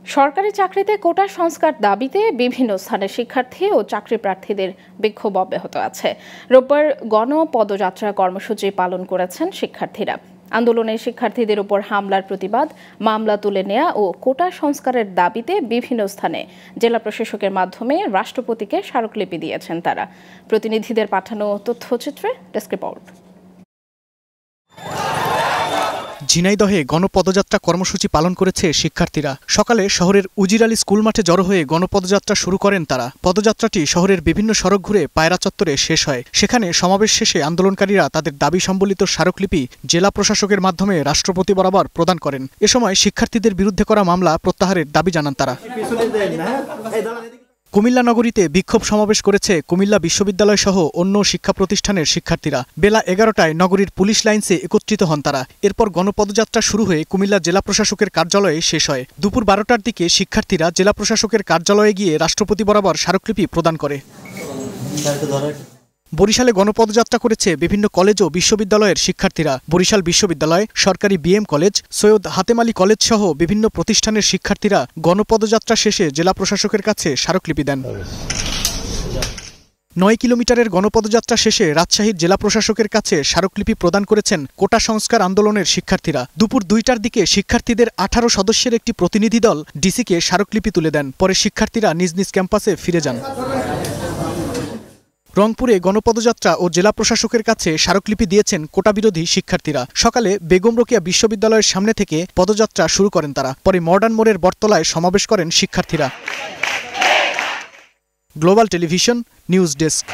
সরকারি চাকরিতে কোটা সংস্কার দাবিতে বিভিন্ন স্থানে শিক্ষার্থী ও চাকরি প্রার্থীদের বিক্ষোভ অব্যাহত আছে। রোববার গণপদযাত্রা কর্মসূচি পালন করেছেন শিক্ষার্থীরা। আন্দোলনে শিক্ষার্থীদের উপর হামলার প্রতিবাদ, মামলা তুলে নেওয়া ও কোটা সংস্কারের দাবিতে বিভিন্ন স্থানে জেলা প্রশাসকের মাধ্যমে রাষ্ট্রপতিকে স্মারকলিপি দিয়েছেন তারা। প্রতিনিধিদের পাঠানো তথ্যচিত্রে ডেস্ক রিপোর্ট। ঝিনাইদহে গণপদযাত্রা কর্মসূচি পালন করেছে শিক্ষার্থীরা। সকালে শহরের উজির আলী স্কুল মাঠে জড়ো হয়ে গণপদযাত্রা শুরু করেন তারা। পদযাত্রাটি শহরের বিভিন্ন সড়ক ঘুরে পায়রা চত্বরে শেষ হয়। সেখানে সমাবেশ শেষে আন্দোলনকারীরা তাদের দাবি সম্বলিত স্মারকলিপি জেলা প্রশাসকের মাধ্যমে রাষ্ট্রপতি বরাবর প্রদান করেন। এ সময় শিক্ষার্থীদের বিরুদ্ধে করা মামলা প্রত্যাহারের দাবি জানান তারা। কুমিল্লা নগরীতে বিক্ষোভ সমাবেশ করেছে কুমিল্লা বিশ্ববিদ্যালয় সহ অন্য শিক্ষা প্রতিষ্ঠানের শিক্ষার্থীরা। বেলা 11টায় নগরীর পুলিশ লাইন্সে একত্রিত হন তারা। এরপর গণপদযাত্রা শুরু হয়ে কুমিল্লা জেলা প্রশাসকের কার্যালয়ে শেষ হয়। দুপুর 12টার দিকে শিক্ষার্থীরা জেলা প্রশাসকের কার্যালয়ে গিয়ে রাষ্ট্রপতি বরাবর স্মারকলিপি প্রদান করে। বরিশালে গণপদযাত্রা করেছে বিভিন্ন কলেজ ও বিশ্ববিদ্যালয়ের শিক্ষার্থীরা। বরিশাল বিশ্ববিদ্যালয়, সরকারি BM college, Syed Hatem Ali college সহ বিভিন্ন প্রতিষ্ঠানের শিক্ষার্থীরা গণপদযাত্রা শেষে জেলা প্রশাসকের কাছে স্মারকলিপি দেন। 9 কিলোমিটারের গণপদযাত্রা শেষে রাজশাহীর জেলা প্রশাসকের কাছে স্মারকলিপি প্রদান করেছেন কোটা সংস্কার আন্দোলনের শিক্ষার্থীরা। দুপুর 2টার দিকে শিক্ষার্থীদের 18 সদস্যের একটি প্রতিনিধি দল ডিসিকে স্মারকলিপি তুলে দেন। পরে শিক্ষার্থীরা নিজ নিজ ক্যাম্পাসে ফিরে যান। রংপুরে গণপদযাত্রা ও জেলা প্রশাসকের কাছে স্মারকলিপি দিয়েছেন কোটা বিরোধী শিক্ষার্থীরা। সকালে বেগম রোকেয়া বিশ্ববিদ্যালয়ের সামনে থেকে পদযাত্রা শুরু করেন তারা। পরে মডার্ন মোড়ের বটতলায় সমাবেশ করেন শিক্ষার্থীরা। Global television news desk.